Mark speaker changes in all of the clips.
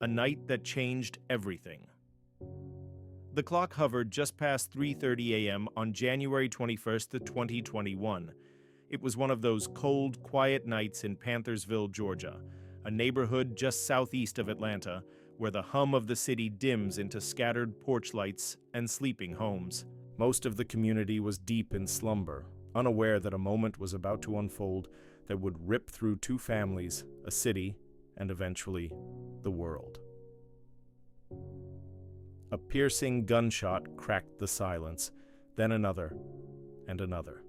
Speaker 1: A night that changed everything. The clock hovered just past 3:30 a.m. on January 21st, 2021. It was one of those cold, quiet nights in Panthersville, Georgia, a neighborhood just southeast of Atlanta, where the hum of the city dims into scattered porch lights and sleeping homes. Most of the community was deep in slumber, unaware that a moment was about to unfold that would rip through two families, a city, and eventually, the world. A piercing gunshot cracked the silence, then another, and another.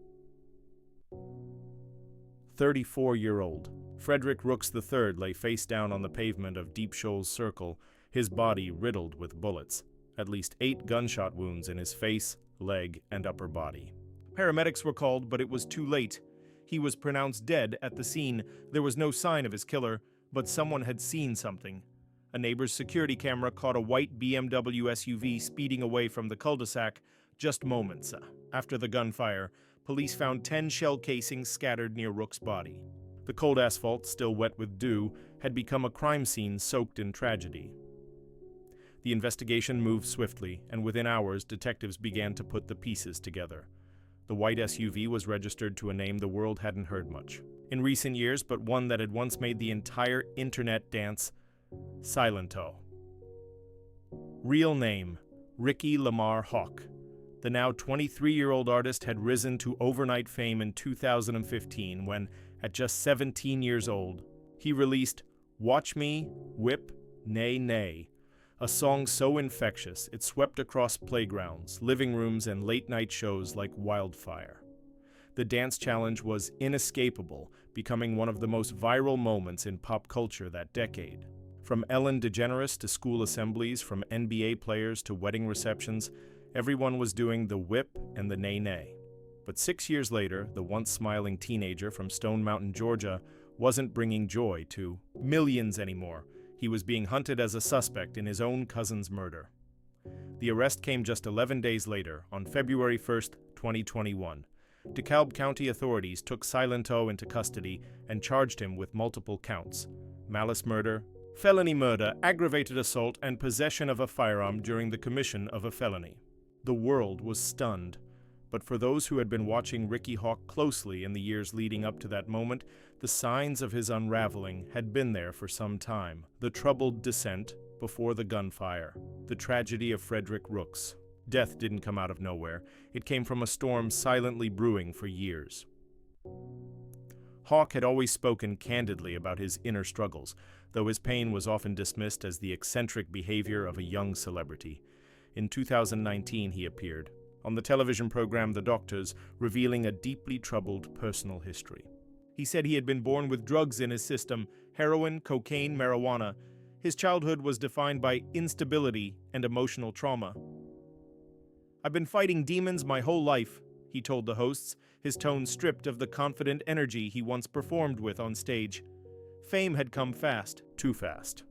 Speaker 1: 34-year-old Frederick Rooks III lay face down on the pavement of Deep Shoals Circle, his body riddled with bullets, at least 8 gunshot wounds in his face, leg, and upper body. Paramedics were called, but it was too late. He was pronounced dead at the scene. There was no sign of his killer, but someone had seen something. A neighbor's security camera caught a white BMW SUV speeding away from the cul-de-sac just moments after the gunfire. Police found 10 shell casings scattered near Rook's body. The cold asphalt, still wet with dew, had become a crime scene soaked in tragedy. The investigation moved swiftly, and within hours, detectives began to put the pieces together. The white SUV was registered to a name the world hadn't heard much in recent years, but one that had once made the entire internet dance: Silentó. Real name: Ricky Lamar Hawk. The now 23-year-old artist had risen to overnight fame in 2015 when, at just 17 years old, he released Watch Me, Whip, Nae Nae, a song so infectious it swept across playgrounds, living rooms, and late-night shows like wildfire. The dance challenge was inescapable, becoming one of the most viral moments in pop culture that decade. From Ellen DeGeneres to school assemblies, from NBA players to wedding receptions, everyone was doing the whip and the nae nae. But 6 years later, the once smiling teenager from Stone Mountain, Georgia, wasn't bringing joy to millions anymore. He was being hunted as a suspect in his own cousin's murder. The arrest came just 11 days later, on February 1st, 2021. DeKalb County authorities took Silentó into custody and charged him with multiple counts: malice murder, felony murder, aggravated assault, and possession of a firearm during the commission of a felony. The world was stunned. But for those who had been watching Ricky Hawk closely in the years leading up to that moment, the signs of his unraveling had been there for some time. The troubled descent before the gunfire. The tragedy of Frederick Rooks. Death didn't come out of nowhere. It came from a storm silently brewing for years. Hawk had always spoken candidly about his inner struggles, though his pain was often dismissed as the eccentric behavior of a young celebrity. In 2019, he appeared on the television program The Doctors, revealing a deeply troubled personal history. He said he had been born with drugs in his system: heroin, cocaine, marijuana. His childhood was defined by instability and emotional trauma. "I've been fighting demons my whole life," he told the hosts, his tone stripped of the confident energy he once performed with on stage. Fame had come fast, too fast.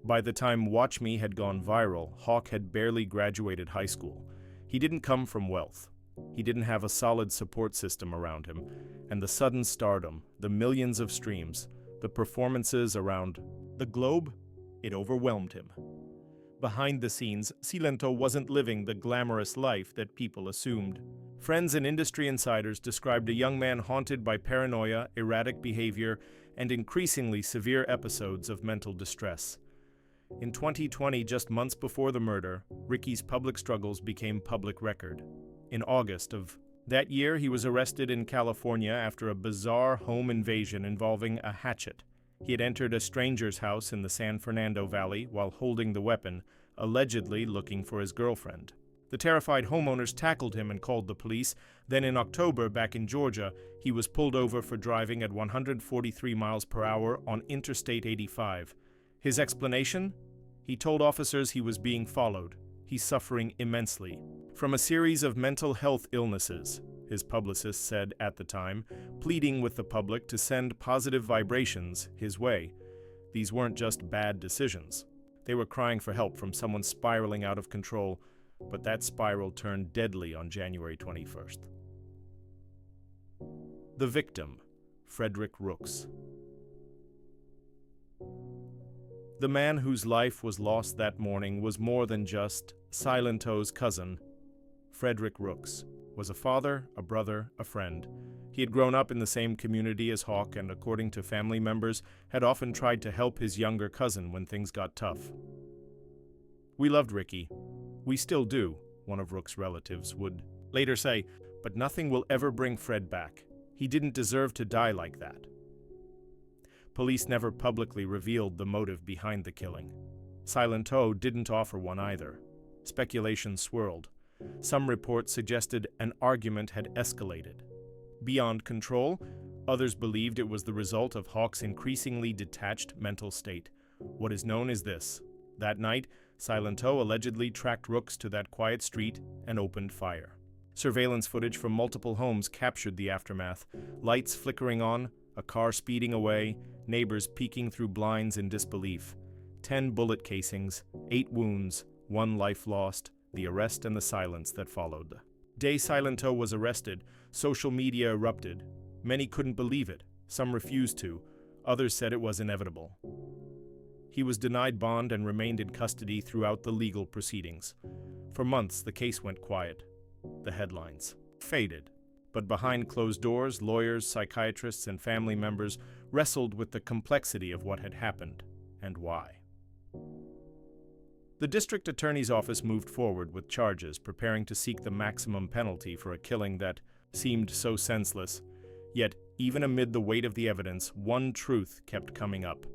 Speaker 1: By the time Watch Me had gone viral, Hawk had barely graduated high school. He didn't come from wealth. He didn't have a solid support system around him, and the sudden stardom, the millions of streams, the performances around the globe, it overwhelmed him. Behind the scenes, Silentó wasn't living the glamorous life that people assumed. Friends and industry insiders described a young man haunted by paranoia, erratic behavior, and increasingly severe episodes of mental distress. In 2020, just months before the murder, Ricky's public struggles became public record. In August of that year, he was arrested in California after a bizarre home invasion involving a hatchet. He had entered a stranger's house in the San Fernando Valley while holding the weapon, allegedly looking for his girlfriend. The terrified homeowners tackled him and called the police. Then in October, back in Georgia, he was pulled over for driving at 143 miles per hour on Interstate 85. His explanation? He told officers he was being followed. He's suffering immensely from a series of mental health illnesses, his publicist said at the time, pleading with the public to send positive vibrations his way. These weren't just bad decisions. They were crying for help from someone spiraling out of control, but that spiral turned deadly on January 21st. The victim, Frederick Rooks. The man whose life was lost that morning was more than just Silentó's cousin. Frederick Rooks was a father, a brother, a friend. He had grown up in the same community as Hawk and, according to family members, had often tried to help his younger cousin when things got tough. "We loved Ricky. We still do," one of Rook's relatives would later say, "but nothing will ever bring Fred back. He didn't deserve to die like that." Police never publicly revealed the motive behind the killing. Silentó didn't offer one either. Speculation swirled. Some reports suggested an argument had escalated. Beyond control, others believed it was the result of Hawk's increasingly detached mental state. What is known is this: that night, Silentó allegedly tracked Rooks to that quiet street and opened fire. Surveillance footage from multiple homes captured the aftermath. Lights flickering on, a car speeding away, neighbors peeking through blinds in disbelief. 10 bullet casings, 8 wounds, 1 life lost, the arrest and the silence that followed. Day Silentó was arrested, social media erupted. Many couldn't believe it, some refused to, others said it was inevitable. He was denied bond and remained in custody throughout the legal proceedings. For months, the case went quiet. The headlines faded. But behind closed doors, lawyers, psychiatrists, and family members wrestled with the complexity of what had happened and why. The district attorney's office moved forward with charges, preparing to seek the maximum penalty for a killing that seemed so senseless. Yet, even amid the weight of the evidence, one truth kept coming up.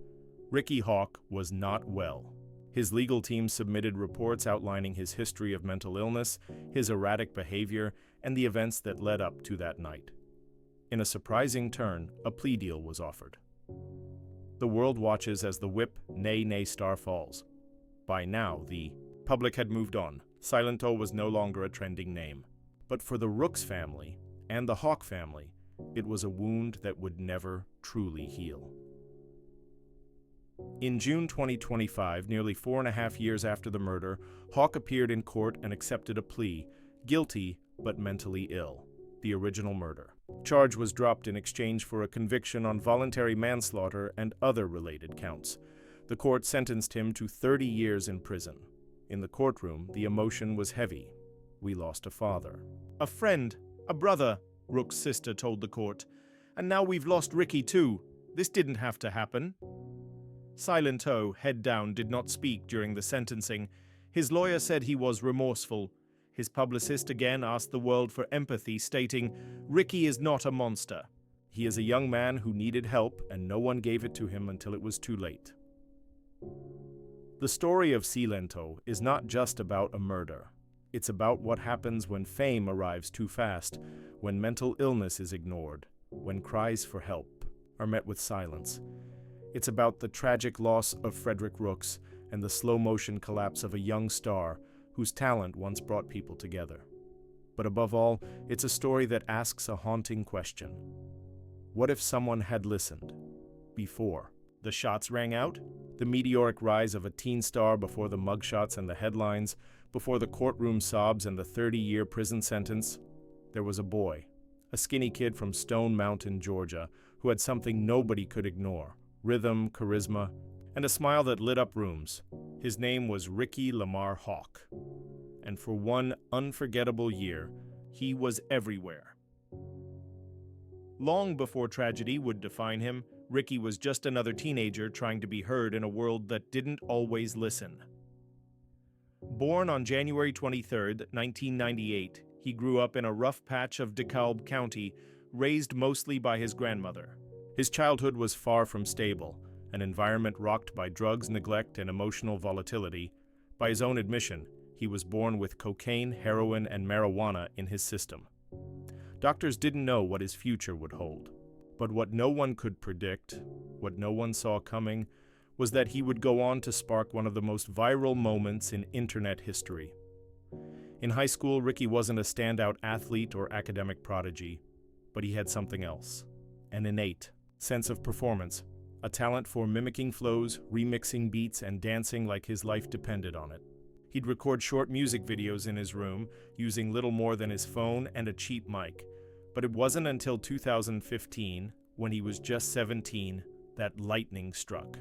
Speaker 1: Ricky Hawk was not well. His legal team submitted reports outlining his history of mental illness, his erratic behavior, and the events that led up to that night. In a surprising turn, a plea deal was offered. The world watches as the whip Nae Nae star falls. By now, the public had moved on. Silentó was no longer a trending name. But for the Rooks family and the Hawk family, it was a wound that would never truly heal. In June 2025, nearly 4.5 years after the murder, Hawk appeared in court and accepted a plea, guilty but mentally ill, the original murder. Charge was dropped in exchange for a conviction on voluntary manslaughter and other related counts. The court sentenced him to 30 years in prison. In the courtroom, the emotion was heavy. "We lost a father. A friend, a brother," Rook's sister told the court. "And now we've lost Ricky too. This didn't have to happen." Silentó, head down, did not speak during the sentencing. His lawyer said he was remorseful. His publicist again asked the world for empathy, stating, "Ricky is not a monster. He is a young man who needed help, and no one gave it to him until it was too late." The story of Silentó is not just about a murder. It's about what happens when fame arrives too fast, when mental illness is ignored, when cries for help are met with silence. It's about the tragic loss of Frederick Rooks and the slow-motion collapse of a young star whose talent once brought people together. But above all, it's a story that asks a haunting question. What if someone had listened before the shots rang out? The meteoric rise of a teen star before the mugshots and the headlines, before the courtroom sobs and the 30-year prison sentence. There was a boy, a skinny kid from Stone Mountain, Georgia, who had something nobody could ignore: rhythm, charisma, and a smile that lit up rooms. His name was Ricky Lamar Hawk. And for one unforgettable year, he was everywhere. Long before tragedy would define him, Ricky was just another teenager trying to be heard in a world that didn't always listen. Born on January 23, 1998, he grew up in a rough patch of DeKalb County, raised mostly by his grandmother. His childhood was far from stable, an environment rocked by drugs, neglect, and emotional volatility. By his own admission, he was born with cocaine, heroin, and marijuana in his system. Doctors didn't know what his future would hold. But what no one could predict, what no one saw coming, was that he would go on to spark one of the most viral moments in internet history. In high school, Ricky wasn't a standout athlete or academic prodigy, but he had something else: an innate sense of performance, a talent for mimicking flows, remixing beats, and dancing like his life depended on it. He'd record short music videos in his room, using little more than his phone and a cheap mic. But it wasn't until 2015, when he was just 17, that lightning struck.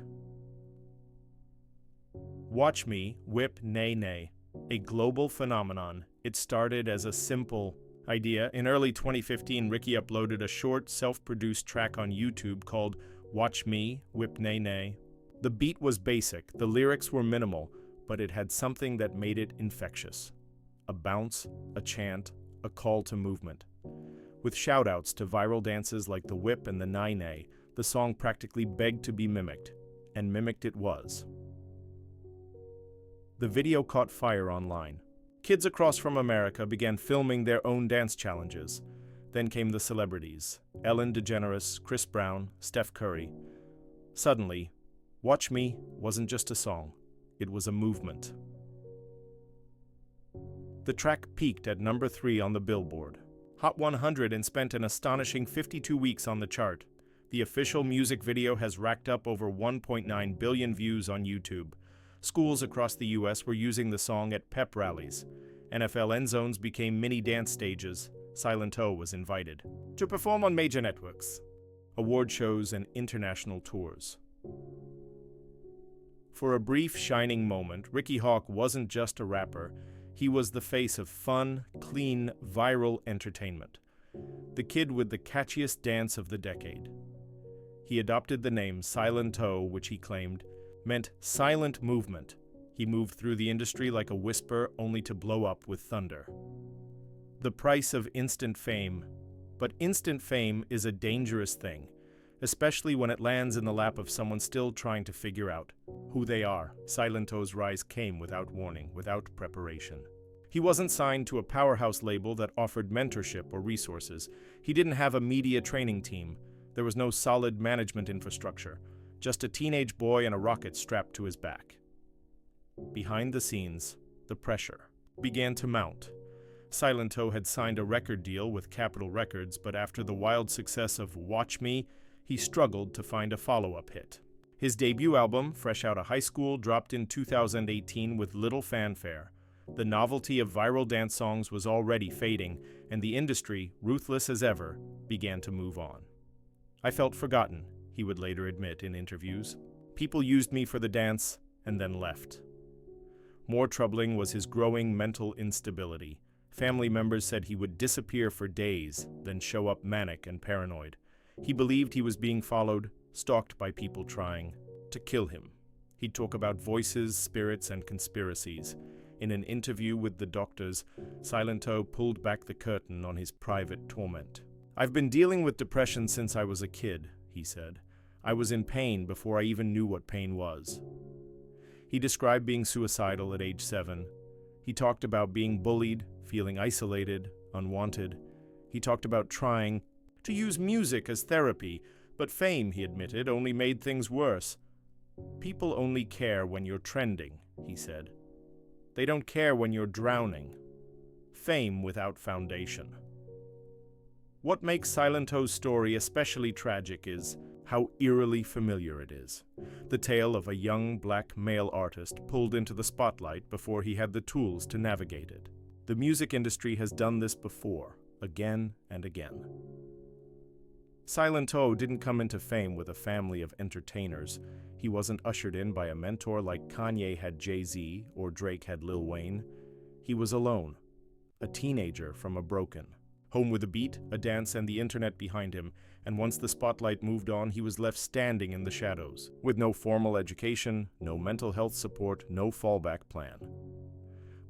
Speaker 1: Watch Me, Whip Nae Nae, a global phenomenon. It started as a simple idea. In early 2015, Ricky uploaded a short, self-produced track on YouTube called Watch Me, Whip Nae Nae. The beat was basic, the lyrics were minimal, but it had something that made it infectious. A bounce, a chant, a call to movement. With shout-outs to viral dances like the whip and the Nae Nae, the song practically begged to be mimicked, and mimicked it was. The video caught fire online. Kids across from America began filming their own dance challenges. Then came the celebrities, Ellen DeGeneres, Chris Brown, Steph Curry. Suddenly, Watch Me wasn't just a song, it was a movement. The track peaked at number 3 on the Billboard Hot 100 and spent an astonishing 52 weeks on the chart. The official music video has racked up over 1.9 billion views on YouTube. Schools across the U.S. were using the song at pep rallies. NFL end zones became mini dance stages. Silentó was invited to perform on major networks, award shows, and international tours. For a brief, shining moment, Ricky Hawk wasn't just a rapper. He was the face of fun, clean, viral entertainment. The kid with the catchiest dance of the decade. He adopted the name Silentó, which he claimed meant silent movement. He moved through the industry like a whisper, only to blow up with thunder. The price of instant fame. But instant fame is a dangerous thing, especially when it lands in the lap of someone still trying to figure out who they are. Silentó's rise came without warning, without preparation. He wasn't signed to a powerhouse label that offered mentorship or resources. He didn't have a media training team. There was no solid management infrastructure. Just a teenage boy and a rocket strapped to his back. Behind the scenes, the pressure began to mount. Silentó had signed a record deal with Capitol Records, but after the wild success of Watch Me, he struggled to find a follow-up hit. His debut album, fresh out of high school, dropped in 2018 with little fanfare. The novelty of viral dance songs was already fading, and the industry, ruthless as ever, began to move on. I felt forgotten, he would later admit in interviews. People used me for the dance and then left. More troubling was his growing mental instability. Family members said he would disappear for days, then show up manic and paranoid. He believed he was being followed, stalked by people trying to kill him. He'd talk about voices, spirits, and conspiracies. In an interview with the doctors, Silentó pulled back the curtain on his private torment. "I've been dealing with depression since I was a kid," he said. "I was in pain before I even knew what pain was." He described being suicidal at age 7. He talked about being bullied, feeling isolated, unwanted. He talked about trying to use music as therapy, but fame, he admitted, only made things worse. "People only care when you're trending," he said. "They don't care when you're drowning." Fame without foundation. What makes Silentó's story especially tragic is how eerily familiar it is. The tale of a young black male artist pulled into the spotlight before he had the tools to navigate it. The music industry has done this before, again and again. Silentó didn't come into fame with a family of entertainers. He wasn't ushered in by a mentor like Kanye had Jay-Z or Drake had Lil Wayne. He was alone, a teenager from a broken home with a beat, a dance, and the internet behind him, and once the spotlight moved on, he was left standing in the shadows, with no formal education, no mental health support, no fallback plan.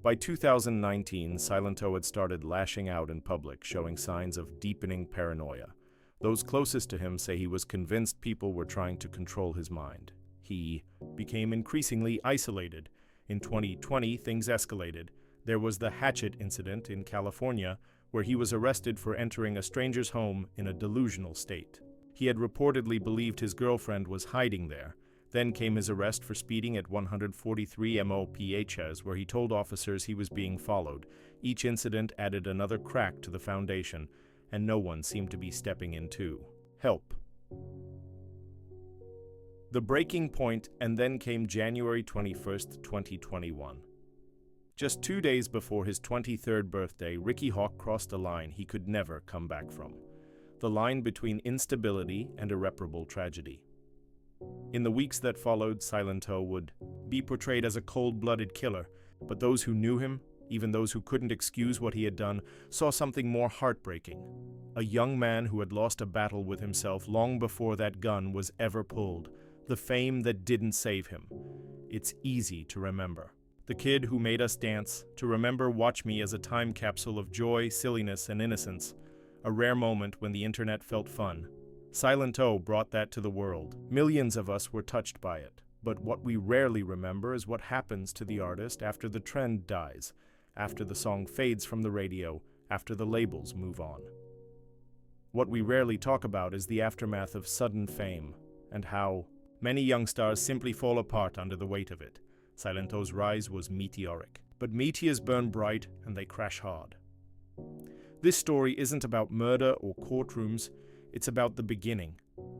Speaker 1: By 2019, Silentó had started lashing out in public, showing signs of deepening paranoia. Those closest to him say he was convinced people were trying to control his mind. He became increasingly isolated. In 2020, things escalated. There was the hatchet incident in California, where he was arrested for entering a stranger's home in a delusional state. He had reportedly believed his girlfriend was hiding there. Then came his arrest for speeding at 143 mph, where he told officers he was being followed. Each incident added another crack to the foundation, and no one seemed to be stepping in to help. The breaking point, and then came January 21st, 2021. Just 2 days before his 23rd birthday, Ricky Hawk crossed a line he could never come back from. The line between instability and irreparable tragedy. In the weeks that followed, Silentó would be portrayed as a cold-blooded killer, but those who knew him, even those who couldn't excuse what he had done, saw something more heartbreaking. A young man who had lost a battle with himself long before that gun was ever pulled, the fame that didn't save him. It's easy to remember. The kid who made us dance, to remember Watch Me as a time capsule of joy, silliness, and innocence, a rare moment when the internet felt fun. Silentó brought that to the world. Millions of us were touched by it. But what we rarely remember is what happens to the artist after the trend dies, after the song fades from the radio, after the labels move on. What we rarely talk about is the aftermath of sudden fame, and how many young stars simply fall apart under the weight of it. Silentó's rise was meteoric, but meteors burn bright and they crash hard. This story isn't about murder or courtrooms, it's about the beginning,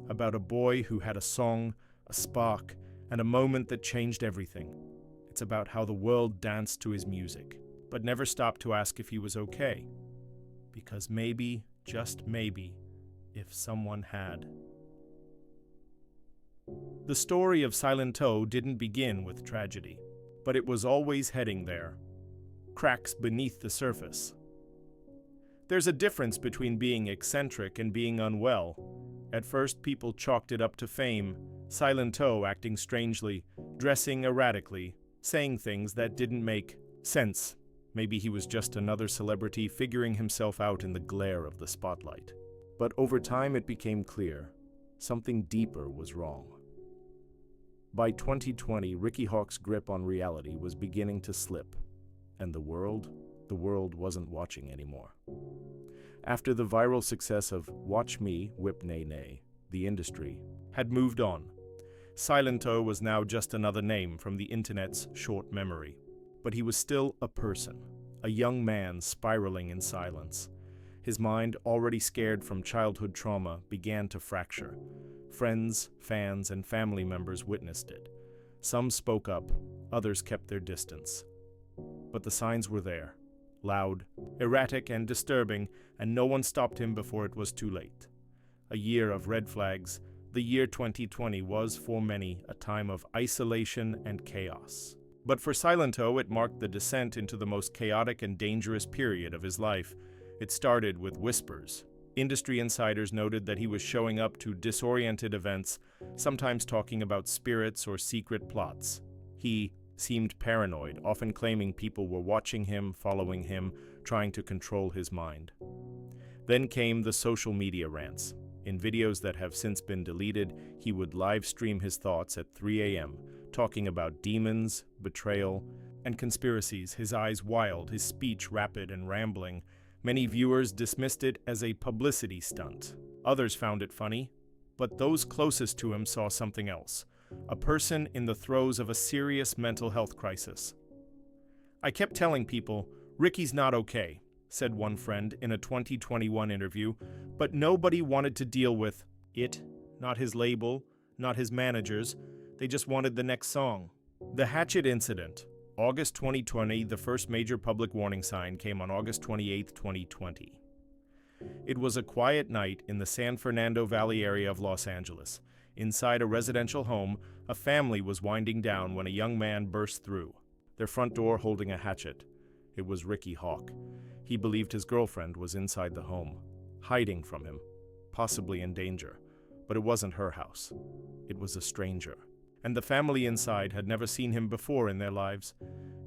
Speaker 1: about a boy who had a song, a spark, and a moment that changed everything. It's about how the world danced to his music, but never stopped to ask if he was okay. Because maybe, just maybe, if someone had. The story of Silentó didn't begin with tragedy, but it was always heading there. Cracks beneath the surface. There's a difference between being eccentric and being unwell. At first, people chalked it up to fame. Silentó acting strangely, dressing erratically, saying things that didn't make sense. Maybe he was just another celebrity figuring himself out in the glare of the spotlight. But over time it became clear, something deeper was wrong. By 2020, Ricky Hawk's grip on reality was beginning to slip, and the world wasn't watching anymore. After the viral success of Watch Me, Whip Nae Nae, the industry had moved on. Silentó was now just another name from the internet's short memory. But he was still a person, a young man spiraling in silence. His mind, already scared from childhood trauma, began to fracture. Friends, fans, and family members witnessed it. Some spoke up, others kept their distance. But the signs were there, loud, erratic, and disturbing, and no one stopped him before it was too late. A year of red flags, the year 2020 was, for many, a time of isolation and chaos. But for Silentó, it marked the descent into the most chaotic and dangerous period of his life. It started with whispers. Industry insiders noted that he was showing up to disoriented events, sometimes talking about spirits or secret plots. He seemed paranoid, often claiming people were watching him, following him, trying to control his mind. Then came the social media rants. In videos that have since been deleted, he would live stream his thoughts at 3 a.m., talking about demons, betrayal, and conspiracies, his eyes wild, his speech rapid and rambling. Many viewers dismissed it as a publicity stunt. Others found it funny, but those closest to him saw something else. A person in the throes of a serious mental health crisis. "I kept telling people, Ricky's not okay," said one friend in a 2021 interview, but nobody wanted to deal with it, not his label, not his managers. They just wanted the next song. The Hatchet Incident. August 2020, the first major public warning sign came on August 28, 2020. It was a quiet night in the San Fernando Valley area of Los Angeles. Inside a residential home, a family was winding down when a young man burst through, their front door holding a hatchet. It was Ricky Hawk. He believed his girlfriend was inside the home, hiding from him, possibly in danger. But it wasn't her house. It was a stranger. And the family inside had never seen him before in their lives.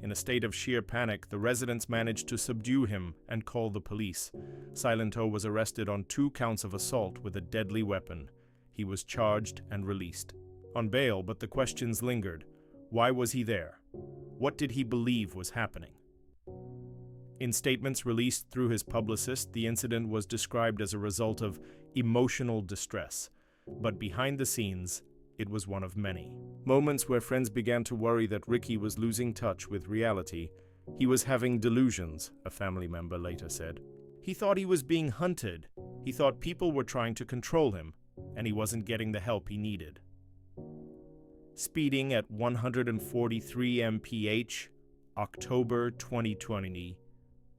Speaker 1: In a state of sheer panic, the residents managed to subdue him and call the police. Silentó was arrested on 2 counts of assault with a deadly weapon. He was charged and released on bail, but the questions lingered. Why was he there? What did he believe was happening? In statements released through his publicist, the incident was described as a result of emotional distress. But behind the scenes, it was one of many. Moments where friends began to worry that Ricky was losing touch with reality. He was having delusions, a family member later said. He thought he was being hunted. He thought people were trying to control him, and he wasn't getting the help he needed. Speeding at 143 mph, October 2020.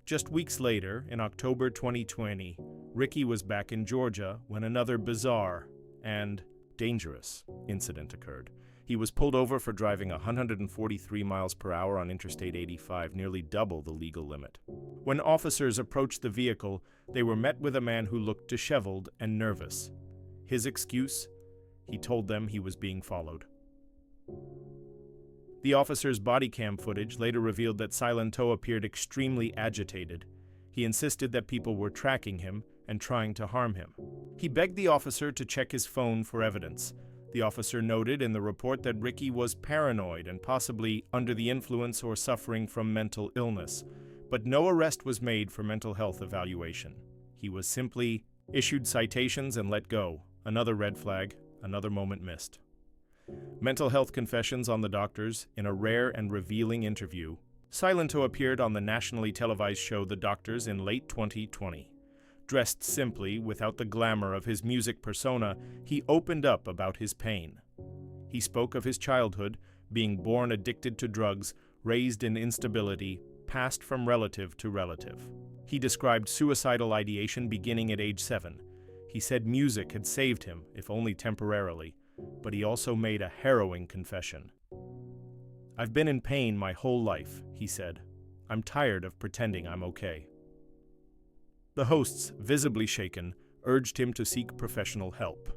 Speaker 1: Just weeks later, in October 2020, Ricky was back in Georgia when another bizarre and dangerous incident occurred. He was pulled over for driving 143 miles per hour on Interstate 85, nearly double the legal limit. When officers approached the vehicle, they were met with a man who looked disheveled and nervous. His excuse? He told them he was being followed. The officer's body cam footage later revealed that Silentó appeared extremely agitated. He insisted that people were tracking him and trying to harm him. He begged the officer to check his phone for evidence. The officer noted in the report that Ricky was paranoid and possibly under the influence or suffering from mental illness, but no arrest was made for mental health evaluation. He was simply issued citations and let go. Another red flag, another moment missed. Mental health confessions on the doctors in a rare and revealing interview. Silentó appeared on the nationally televised show The Doctors in late 2020. Dressed simply, without the glamour of his music persona, he opened up about his pain. He spoke of his childhood, being born addicted to drugs, raised in instability, passed from relative to relative. He described suicidal ideation beginning at age 7. He said music had saved him, if only temporarily, but he also made a harrowing confession. "I've been in pain my whole life," he said. "I'm tired of pretending I'm okay." The hosts, visibly shaken, urged him to seek professional help.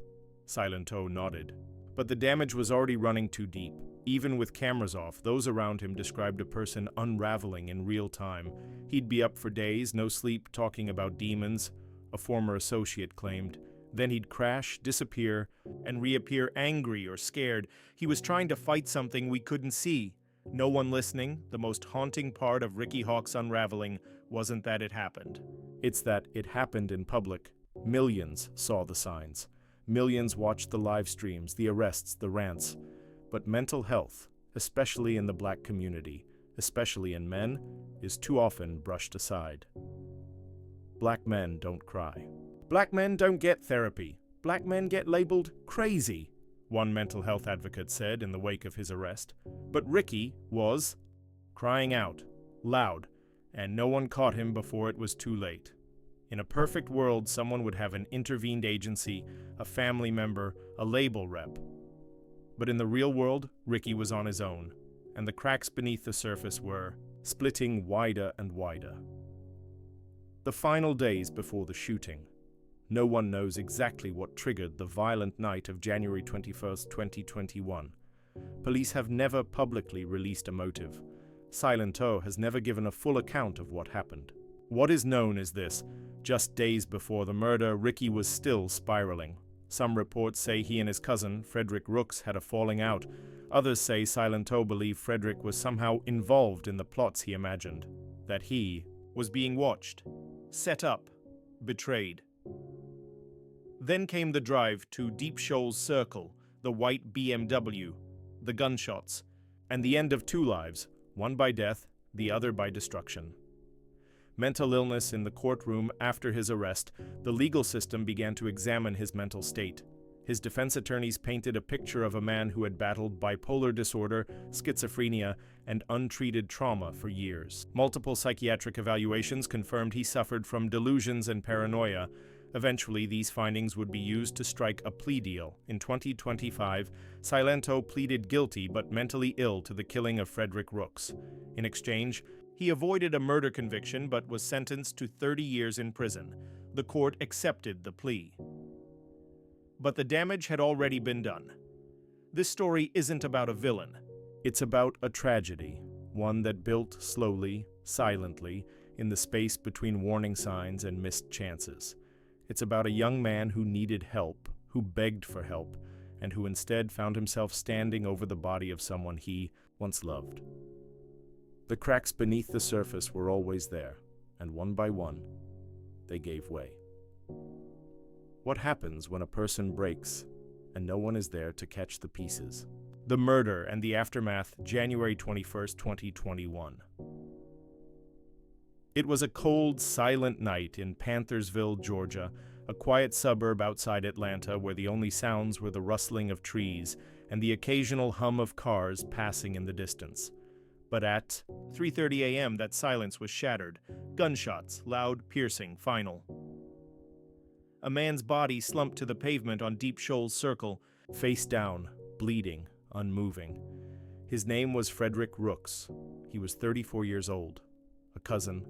Speaker 1: Silentó nodded. But the damage was already running too deep. Even with cameras off, those around him described a person unraveling in real time. He'd be up for days, no sleep, talking about demons, a former associate claimed. Then he'd crash, disappear, and reappear angry or scared. He was trying to fight something we couldn't see. No one listening. The most haunting part of Ricky Hawk's unraveling wasn't that it happened. It's that it happened in public. Millions saw the signs. Millions watched the live streams, the arrests, the rants. But mental health, especially in the black community, especially in men, is too often brushed aside. Black men don't cry. Black men don't get therapy. Black men get labeled crazy, one mental health advocate said in the wake of his arrest. But Ricky was crying out, loud, and no one caught him before it was too late. In a perfect world, someone would have an intervened agency, a family member, a label rep. But in the real world, Ricky was on his own, and the cracks beneath the surface were splitting wider and wider. The final days before the shooting. No one knows exactly what triggered the violent night of January 21st, 2021. Police have never publicly released a motive. Silentó has never given a full account of what happened. What is known is this: just days before the murder, Ricky was still spiraling. Some reports say he and his cousin, Frederick Rooks, had a falling out. Others say Silentó believed Frederick was somehow involved in the plots he imagined, that he was being watched, set up, betrayed. Then came the drive to Deep Shoals Circle, the white BMW, the gunshots, and the end of two lives, one by death, the other by destruction. Mental illness in the courtroom after his arrest, the legal system began to examine his mental state. His defense attorneys painted a picture of a man who had battled bipolar disorder, schizophrenia, and untreated trauma for years. Multiple psychiatric evaluations confirmed he suffered from delusions and paranoia. Eventually, these findings would be used to strike a plea deal. In 2025, Silentó pleaded guilty but mentally ill to the killing of Frederick Rooks. In exchange, he avoided a murder conviction but was sentenced to 30 years in prison. The court accepted the plea. But the damage had already been done. This story isn't about a villain. It's about a tragedy, one that built slowly, silently, in the space between warning signs and missed chances. It's about a young man who needed help, who begged for help, and who instead found himself standing over the body of someone he once loved. The cracks beneath the surface were always there, and one by one, they gave way. What happens when a person breaks and no one is there to catch the pieces? The murder and the aftermath, January 21st, 2021. It was a cold, silent night in Panthersville, Georgia, a quiet suburb outside Atlanta where the only sounds were the rustling of trees and the occasional hum of cars passing in the distance. But at 3:30 a.m., that silence was shattered. Gunshots, loud, piercing, final. A man's body slumped to the pavement on Deep Shoals Circle. face down, bleeding, unmoving. His name was Frederick Rooks. He was 34 years old, a cousin,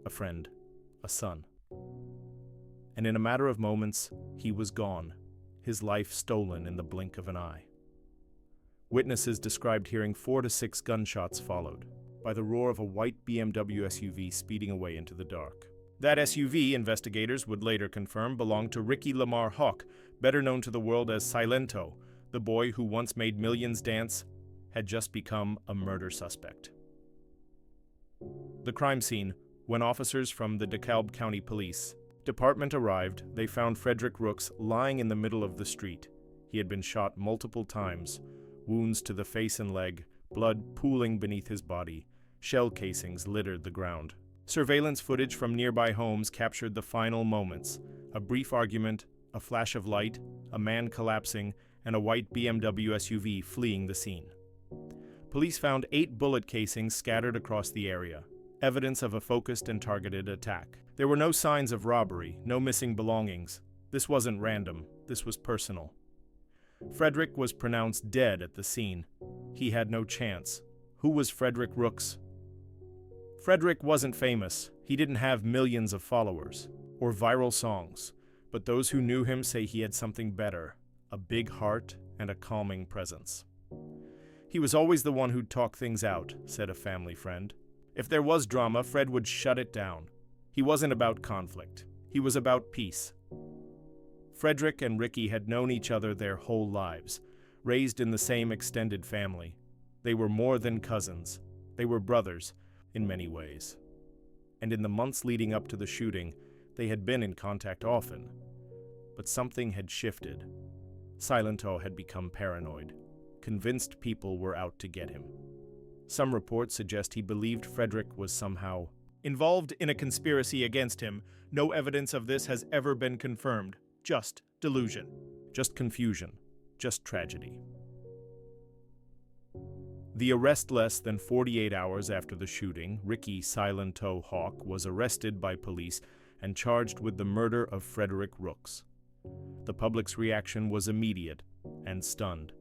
Speaker 1: a friend, a son. And in a matter of moments, he was gone, his life stolen in the blink of an eye. Witnesses described hearing 4 to 6 gunshots followed by the roar of a white BMW SUV speeding away into the dark. That SUV, investigators would later confirm, belonged to Ricky Lamar Hawk, better known to the world as Silentó. The boy who once made millions dance had just become a murder suspect. The crime scene. When officers from the DeKalb County Police Department arrived, they found Frederick Rooks lying in the middle of the street. He had been shot multiple times, wounds to the face and leg, blood pooling beneath his body. Shell casings littered the ground. Surveillance footage from nearby homes captured the final moments. A brief argument, a flash of light, a man collapsing, and a white BMW SUV fleeing the scene. Police found 8 bullet casings scattered across the area, evidence of a focused and targeted attack. There were no signs of robbery, no missing belongings. This wasn't random, this was personal. Frederick was pronounced dead at the scene. He had no chance. Who was Frederick Rooks? Frederick wasn't famous. He didn't have millions of followers or viral songs, but those who knew him say he had something better, a big heart and a calming presence. He was always the one who'd talk things out, said a family friend. If there was drama, Fred would shut it down. He wasn't about conflict. He was about peace. Frederick and Ricky had known each other their whole lives, raised in the same extended family. They were more than cousins. They were brothers, in many ways. And in the months leading up to the shooting, they had been in contact often. But something had shifted. Silentó had become paranoid, convinced people were out to get him. Some reports suggest he believed Frederick was somehow involved in a conspiracy against him. No evidence of this has ever been confirmed. Just delusion. Just confusion. Just tragedy. The arrest less than 48 hours after the shooting, Ricky Silentó Hawk was arrested by police and charged with the murder of Frederick Rooks. The public's reaction was immediate and stunned.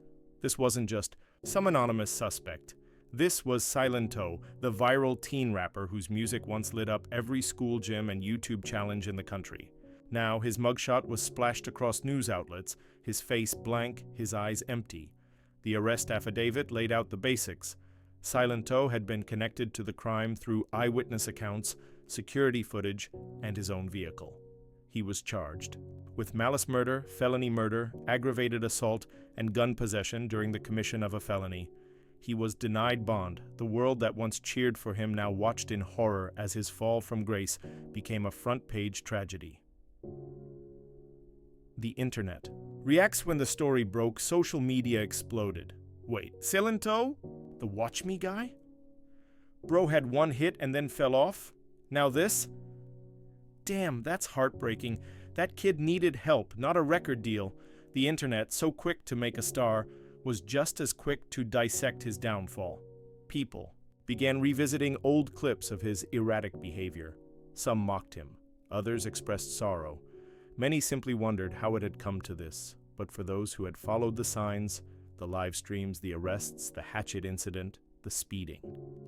Speaker 1: This wasn't just some anonymous suspect. This was Silentó, the viral teen rapper whose music once lit up every school gym and YouTube challenge in the country. Now his mugshot was splashed across news outlets, his face blank, his eyes empty. The arrest affidavit laid out the basics. Silentó had been connected to the crime through eyewitness accounts, security footage, and his own vehicle. He was charged with malice murder, felony murder, aggravated assault, and gun possession during the commission of a felony. He was denied bond. The world that once cheered for him now watched in horror as his fall from grace became a front-page tragedy. The internet. Reacts when the story broke, social media exploded. Wait, Silentó? The Watch Me guy? Bro had one hit and then fell off? Now this? Damn, that's heartbreaking. That kid needed help, not a record deal. The internet, so quick to make a star, was just as quick to dissect his downfall. People began revisiting old clips of his erratic behavior. Some mocked him. Others expressed sorrow. Many simply wondered how it had come to this. But for those who had followed the signs, the live streams, the arrests, the hatchet incident, the speeding.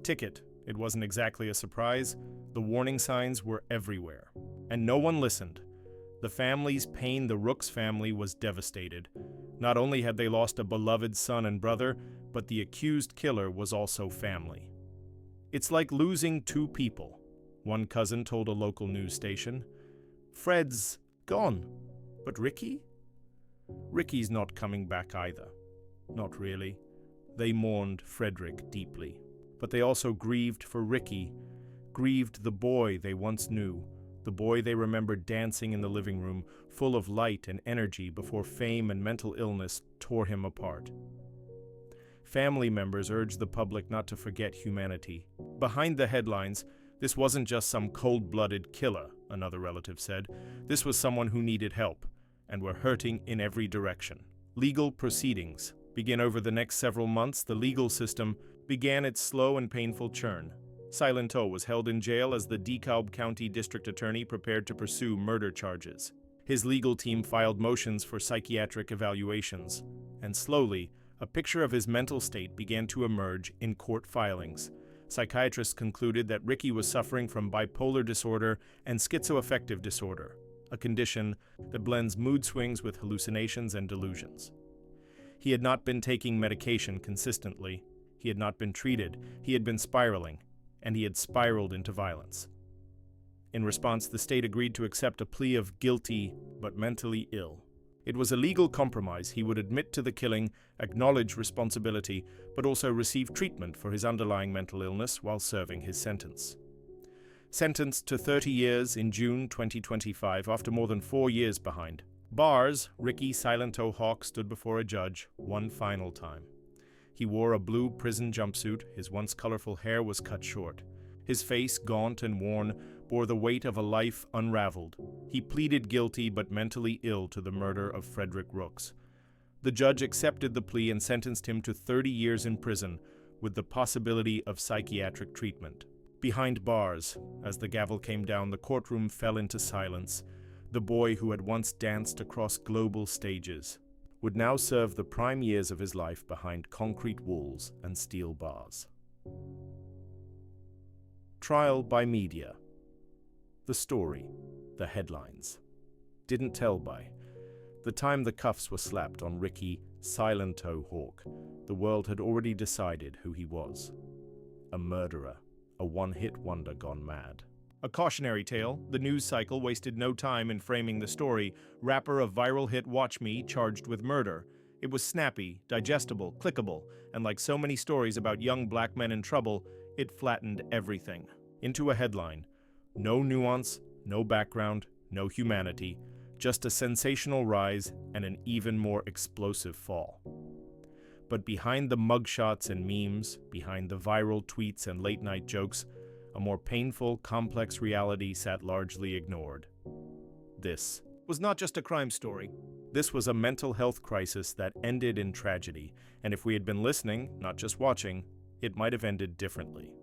Speaker 1: Ticket. It wasn't exactly a surprise. The warning signs were everywhere. And no one listened. The family's pain, the Rooks family, was devastated. Not only had they lost a beloved son and brother, but the accused killer was also family. It's like losing 2 people. One cousin told a local news station, "Fred's gone. But Ricky? Ricky's not coming back either." Not really. They mourned Frederick deeply. But they also grieved for Ricky, grieved the boy they once knew, the boy they remembered dancing in the living room, full of light and energy before fame and mental illness tore him apart. Family members urged the public not to forget humanity. Behind the headlines, this wasn't just some cold-blooded killer, another relative said. This was someone who needed help, and were hurting in every direction. Legal proceedings begin over the next several months. The legal system began its slow and painful churn. Silentó was held in jail as the DeKalb County District Attorney prepared to pursue murder charges. His legal team filed motions for psychiatric evaluations, and slowly, a picture of his mental state began to emerge in court filings. Psychiatrists concluded that Ricky was suffering from bipolar disorder and schizoaffective disorder, a condition that blends mood swings with hallucinations and delusions. He had not been taking medication consistently, he had not been treated, he had been spiraling, and he had spiraled into violence. In response, the state agreed to accept a plea of guilty but mentally ill. It was a legal compromise. He would admit to the killing, acknowledge responsibility, but also receive treatment for his underlying mental illness while serving his sentence. Sentenced to 30 years in June 2025 after more than 4 years behind bars, Ricky Silentó Hawk stood before a judge one final time. He wore a blue prison jumpsuit, his once colorful hair was cut short. His face, gaunt and worn, bore the weight of a life unraveled. He pleaded guilty but mentally ill to the murder of Frederick Rooks. The judge accepted the plea and sentenced him to 30 years in prison, with the possibility of psychiatric treatment. Behind bars, as the gavel came down, the courtroom fell into silence. The boy who had once danced across global stages would now serve the prime years of his life behind concrete walls and steel bars. Trial by media. The story, the headlines. Didn't tell by. The time the cuffs were slapped on Ricky Silentó Hawk, the world had already decided who he was. A murderer, a one-hit wonder gone mad. A cautionary tale, the news cycle wasted no time in framing the story. Rapper of viral hit Watch Me charged with murder. It was snappy, digestible, clickable, and like so many stories about young black men in trouble, it flattened everything into a headline. No nuance, no background, no humanity, just a sensational rise and an even more explosive fall. But behind the mugshots and memes, behind the viral tweets and late-night jokes, a more painful, complex reality sat largely ignored. This was not just a crime story. This was a mental health crisis that ended in tragedy, and if we had been listening, not just watching, it might have ended differently.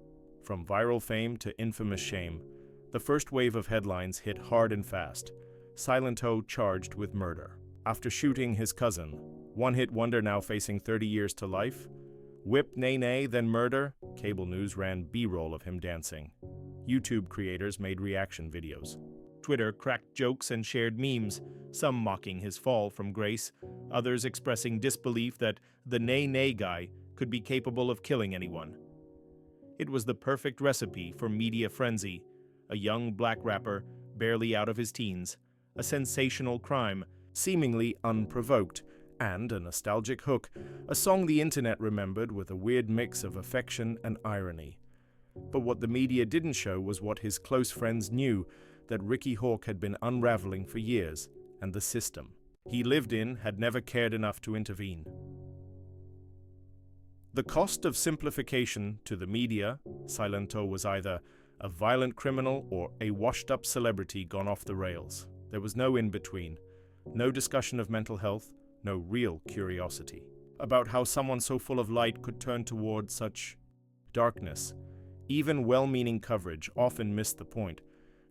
Speaker 1: From viral fame to infamous shame, the first wave of headlines hit hard and fast. Silentó charged with murder. After shooting his cousin, one-hit wonder now facing 30 years to life. Whip Nae Nae, then murder. Cable news ran B-roll of him dancing. YouTube creators made reaction videos. Twitter cracked jokes and shared memes, some mocking his fall from grace, others expressing disbelief that the Nae Nae guy could be capable of killing anyone. It was the perfect recipe for media frenzy. A young black rapper, barely out of his teens, a sensational crime, seemingly unprovoked, and a nostalgic hook, a song the internet remembered with a weird mix of affection and irony. But what the media didn't show was what his close friends knew, that Ricky Hawk had been unraveling for years, and the system he lived in had never cared enough to intervene. The cost of simplification to the media, Silentó was either a violent criminal or a washed-up celebrity gone off the rails. There was no in-between, no discussion of mental health, no real curiosity about how someone so full of light could turn toward such darkness. Even well-meaning coverage often missed the point.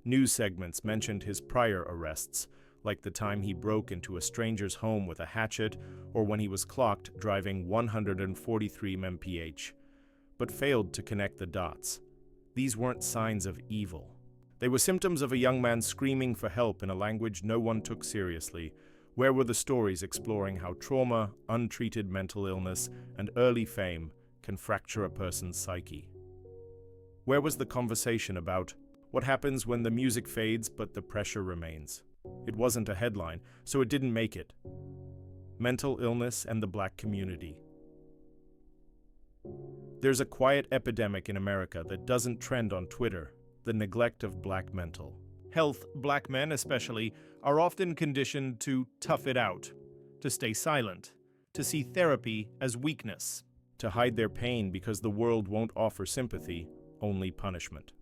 Speaker 1: News segments mentioned his prior arrests, like the time he broke into a stranger's home with a hatchet or when he was clocked driving 143 mph, but failed to connect the dots. These weren't signs of evil. They were symptoms of a young man screaming for help in a language no one took seriously. Where were the stories exploring how trauma, untreated mental illness, and early fame can fracture a person's psyche? Where was the conversation about what happens when the music fades but the pressure remains? It wasn't a headline, so it didn't make it. Mental illness and the black community. There's a quiet epidemic in America that doesn't trend on Twitter: the neglect of black mental health. Black men, especially, are often conditioned to tough it out, to stay silent, to see therapy as weakness, to hide their pain because the world won't offer sympathy, only punishment.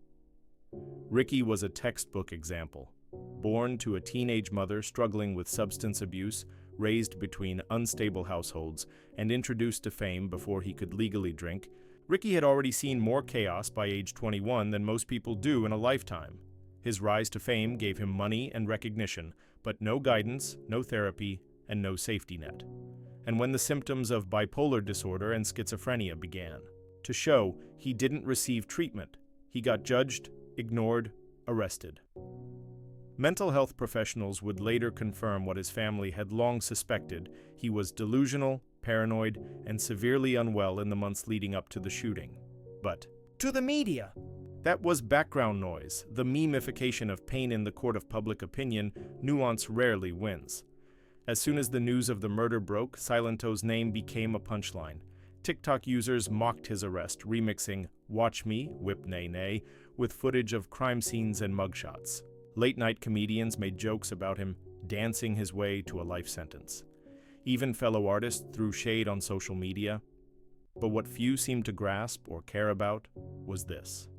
Speaker 1: Ricky was a textbook example. Born to a teenage mother struggling with substance abuse, raised between unstable households, and introduced to fame before he could legally drink, Ricky had already seen more chaos by age 21 than most people do in a lifetime. His rise to fame gave him money and recognition, but no guidance, no therapy, and no safety net. And when the symptoms of bipolar disorder and schizophrenia began to show, he didn't receive treatment. He got judged, ignored, arrested. Mental health professionals would later confirm what his family had long suspected. He was delusional, paranoid, and severely unwell in the months leading up to the shooting. But
Speaker 2: to the media,
Speaker 1: that was background noise, the memification of pain in the court of public opinion. Nuance rarely wins. As soon as the news of the murder broke, Silentó's name became a punchline. TikTok users mocked his arrest, remixing "Watch Me, Whip Nae Nae" with footage of crime scenes and mugshots. Late-night comedians made jokes about him dancing his way to a life sentence. Even fellow artists threw shade on social media. But what few seemed to grasp or care about was this.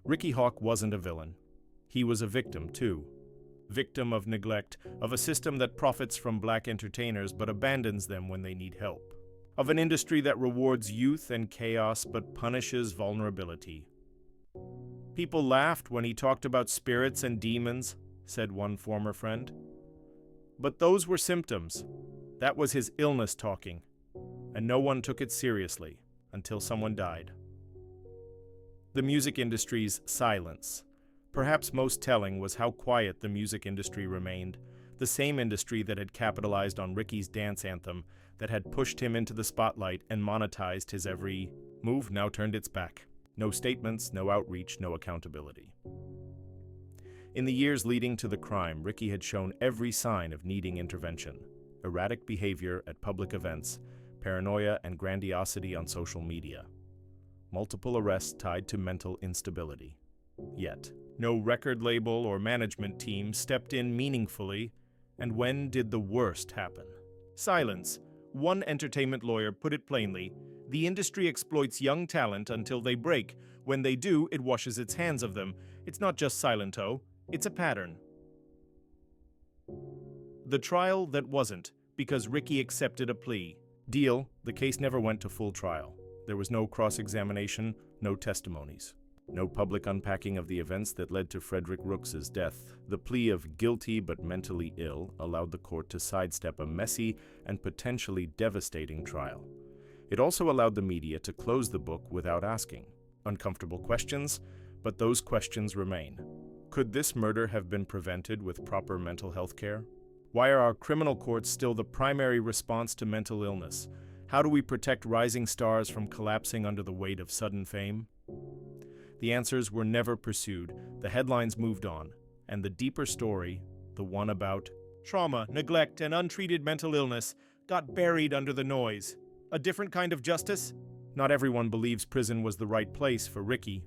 Speaker 1: Ricky Hawk wasn't a villain. He was a victim, too. Victim of neglect, of a system that profits from black entertainers but abandons them when they need help. Of an industry that rewards youth and chaos but punishes vulnerability. "People laughed when he talked about spirits and demons," said one former friend. But those were symptoms. That was his illness talking. And no one took it seriously until someone died. The music industry's silence. Perhaps most telling was how quiet the music industry remained, the same industry that had capitalized on Ricky's dance anthem, that had pushed him into the spotlight and monetized his every move, now turned its back. No statements, no outreach, no accountability. In the years leading to the crime, Ricky had shown every sign of needing intervention. Erratic behavior at public events, paranoia and grandiosity on social media. Multiple arrests tied to mental instability. Yet, no record label or management team stepped in meaningfully, and when did the worst happen? Silence. One entertainment lawyer put it plainly: the industry exploits young talent until they break. When they do, it washes its hands of them. It's not just Silentó, it's a pattern. The trial that wasn't, because Ricky accepted a plea. Deal, the case never went to full trial. There was no cross-examination, no testimonies. No public unpacking of the events that led to Frederick Rooks's death. The plea of guilty but mentally ill allowed the court to sidestep a messy and potentially devastating trial. It also allowed the media to close the book without asking uncomfortable questions, but those questions remain. Could this murder have been prevented with proper mental health care? Why are our criminal courts still the primary response to mental illness? How do we protect rising stars from collapsing under the weight of sudden fame? The answers were never pursued, the headlines moved on, and the deeper story, the one about trauma, neglect, and untreated mental illness, got buried under the noise. A different kind of justice? Not everyone believes prison was the right place for Ricky.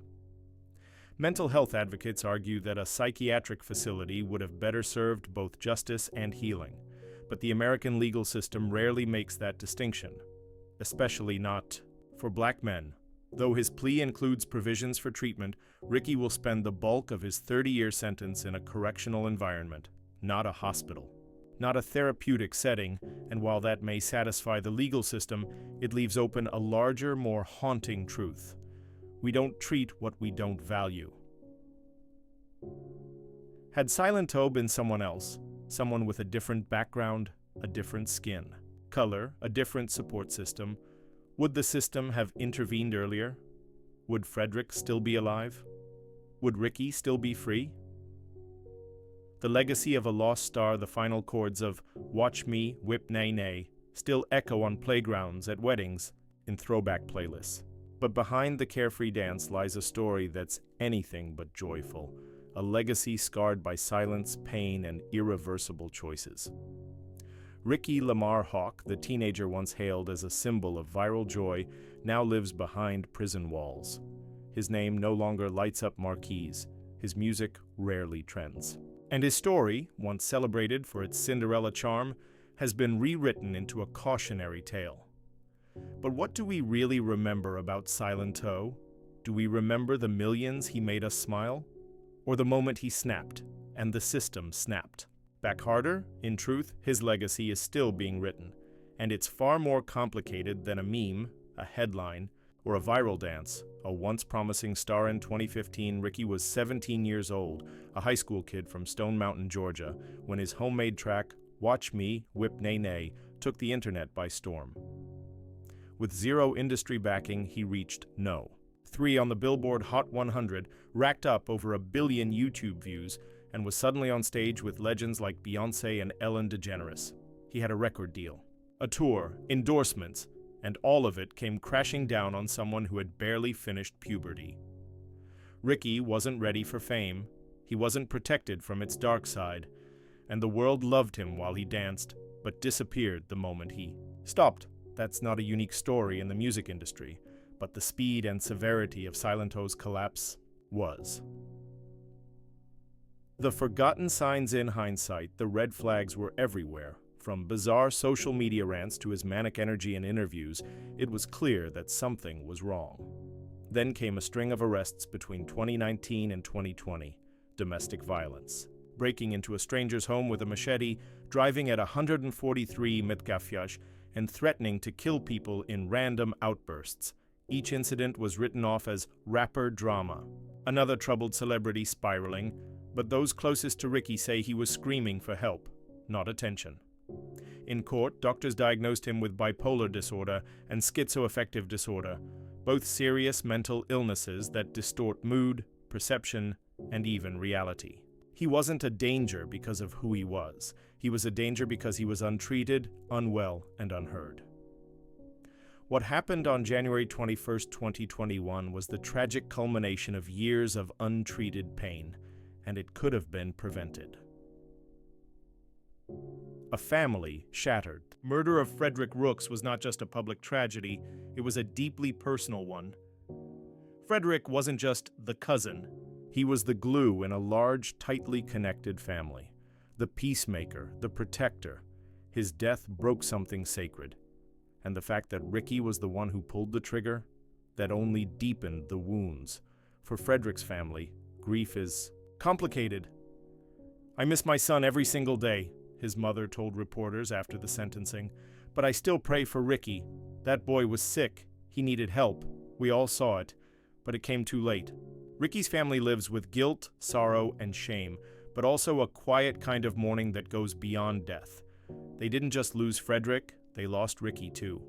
Speaker 1: Mental health advocates argue that a psychiatric facility would have better served both justice and healing, but the American legal system rarely makes that distinction, especially not for black men. Though his plea includes provisions for treatment, Ricky will spend the bulk of his 30-year sentence in a correctional environment, not a hospital, not a therapeutic setting, and while that may satisfy the legal system, it leaves open a larger, more haunting truth. We don't treat what we don't value. Had Silentó been someone else, someone with a different background, a different skin, color, a different support system, would the system have intervened earlier? Would Frederick still be alive? Would Ricky still be free? The legacy of a lost star, the final chords of "Watch Me, Whip Nae Nae" still echo on playgrounds, at weddings, in throwback playlists. But behind the carefree dance lies a story that's anything but joyful, a legacy scarred by silence, pain, and irreversible choices. Ricky Lamar Hawk, the teenager once hailed as a symbol of viral joy, now lives behind prison walls. His name no longer lights up marquees. His music rarely trends. And his story, once celebrated for its Cinderella charm, has been rewritten into a cautionary tale. But what do we really remember about Silentó? Do we remember the millions he made us smile? Or the moment he snapped, and the system snapped? Back harder? In truth, his legacy is still being written, and it's far more complicated than a meme, a headline, or a viral dance. A once promising star in 2015, Ricky was 17 years old, a high school kid from Stone Mountain, Georgia, when his homemade track, Watch Me, Whip Nae Nae, took the internet by storm. With zero industry backing, he reached No. 3 on the Billboard Hot 100, racked up over 1 billion YouTube views, and was suddenly on stage with legends like Beyoncé and Ellen DeGeneres. He had a record deal, a tour, endorsements, and all of it came crashing down on someone who had barely finished puberty. Ricky wasn't ready for fame, he wasn't protected from its dark side, and the world loved him while he danced, but disappeared the moment he stopped. That's not a unique story in the music industry, but the speed and severity of Silentó's collapse was. The forgotten signs in hindsight, the red flags were everywhere. From bizarre social media rants to his manic energy in interviews, it was clear that something was wrong. Then came a string of arrests between 2019 and 2020. Domestic violence. Breaking into a stranger's home with a machete, driving at 143 mph, and threatening to kill people in random outbursts. Each incident was written off as rapper drama. Another troubled celebrity spiraling, but those closest to Ricky say he was screaming for help, not attention. In court, doctors diagnosed him with bipolar disorder and schizoaffective disorder, both serious mental illnesses that distort mood, perception, and even reality. He wasn't a danger because of who he was. He was a danger because he was untreated, unwell, and unheard. What happened on January 21, 2021 was the tragic culmination of years of untreated pain, and it could have been prevented. A family shattered. Murder of Frederick Rooks was not just a public tragedy, it was a deeply personal one. Frederick wasn't just the cousin, he was the glue in a large, tightly connected family. The peacemaker, the protector. His death broke something sacred. And the fact that Ricky was the one who pulled the trigger, that only deepened the wounds. For Frederick's family, grief is complicated. "I miss my son every single day," his mother told reporters after the sentencing. "But I still pray for Ricky. That boy was sick. He needed help. We all saw it. But it came too late." Ricky's family lives with guilt, sorrow, and shame, but also a quiet kind of mourning that goes beyond death. They didn't just lose Frederick, they lost Ricky too.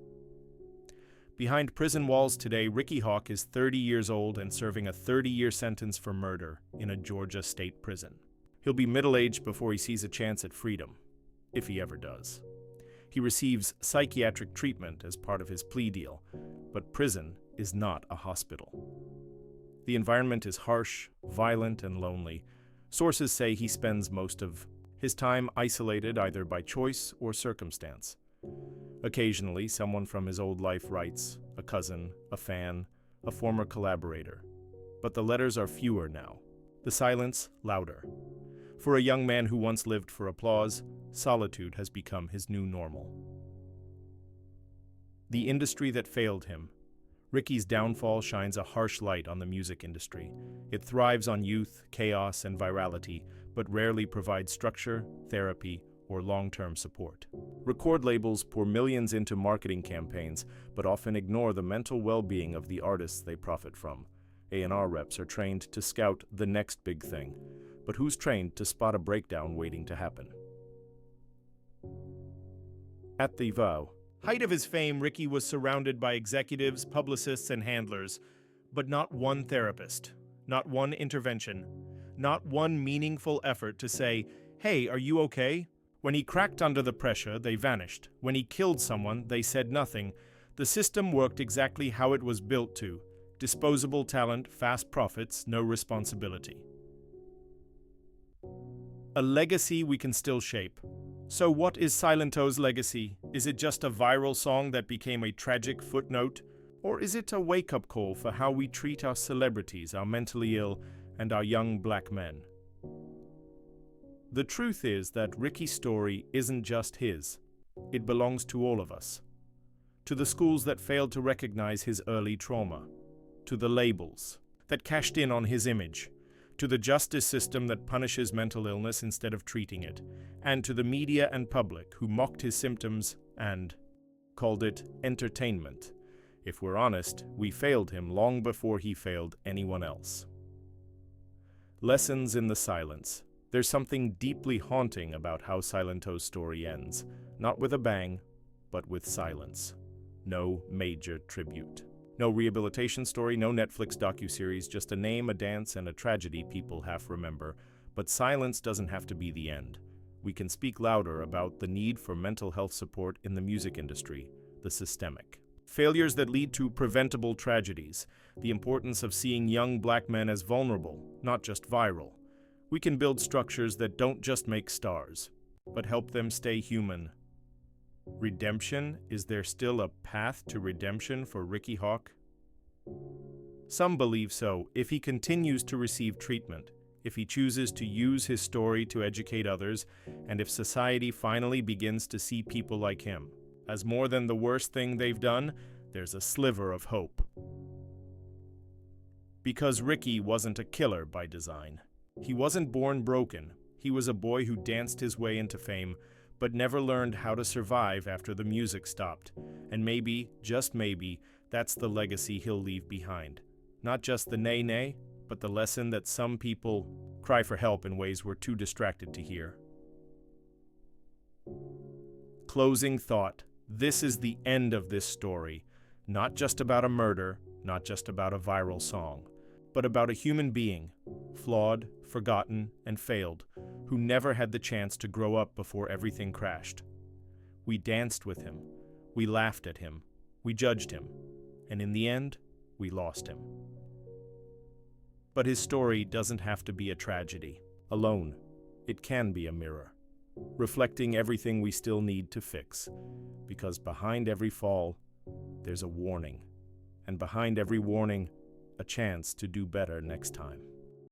Speaker 1: Behind prison walls today, Ricky Hawk is 30 years old and serving a 30-year sentence for murder in a Georgia state prison. He'll be middle-aged before he sees a chance at freedom, if he ever does. He receives psychiatric treatment as part of his plea deal, but prison is not a hospital. The environment is harsh, violent, and lonely. Sources say he spends most of his time isolated either by choice or circumstance. Occasionally, someone from his old life writes, a cousin, a fan, a former collaborator. But the letters are fewer now, the silence louder. For a young man who once lived for applause, solitude has become his new normal. The industry that failed him. Ricky's downfall shines a harsh light on the music industry. It thrives on youth, chaos, and virality, but rarely provides structure, therapy, or long-term support. Record labels pour millions into marketing campaigns, but often ignore the mental well-being of the artists they profit from. A&R reps are trained to scout the next big thing, but who's trained to spot a breakdown waiting to happen? At the height of his fame, Ricky was surrounded by executives, publicists, and handlers, but not one therapist, not one intervention, not one meaningful effort to say, "Hey, are you okay?" When he cracked under the pressure, they vanished. When he killed someone, they said nothing. The system worked exactly how it was built to. Disposable talent, fast profits, no responsibility. A legacy we can still shape. So what is Silentó's legacy? Is it just a viral song that became a tragic footnote? Or is it a wake-up call for how we treat our celebrities, our mentally ill, and our young black men? The truth is that Ricky's story isn't just his. It belongs to all of us. To the schools that failed to recognize his early trauma. To the labels that cashed in on his image. To the justice system that punishes mental illness instead of treating it. And to the media and public who mocked his symptoms and called it entertainment. If we're honest, we failed him long before he failed anyone else. Lessons in the silence. There's something deeply haunting about how Silentó's story ends, not with a bang, but with silence. No major tribute. No rehabilitation story, no Netflix docuseries, just a name, a dance, and a tragedy people half remember. But silence doesn't have to be the end. We can speak louder about the need for mental health support in the music industry, the systemic. Failures that lead to preventable tragedies. The importance of seeing young black men as vulnerable, not just viral. We can build structures that don't just make stars, but help them stay human. Redemption? Is there still a path to redemption for Ricky Hawk? Some believe so, if he continues to receive treatment, if he chooses to use his story to educate others, and if society finally begins to see people like him as more than the worst thing they've done, there's a sliver of hope. Because Ricky wasn't a killer by design. He wasn't born broken. He was a boy who danced his way into fame, but never learned how to survive after the music stopped. And maybe, just maybe, that's the legacy he'll leave behind. Not just the Nae Nae, but the lesson that some people cry for help in ways we're too distracted to hear. Closing thought. This is the end of this story. Not just about a murder, not just about a viral song, but about a human being, flawed, forgotten, and failed, who never had the chance to grow up before everything crashed. We danced with him, we laughed at him, we judged him, and in the end, we lost him. But his story doesn't have to be a tragedy alone. It can be a mirror, reflecting everything we still need to fix, because behind every fall, there's a warning, and behind every warning, a chance to do better next time.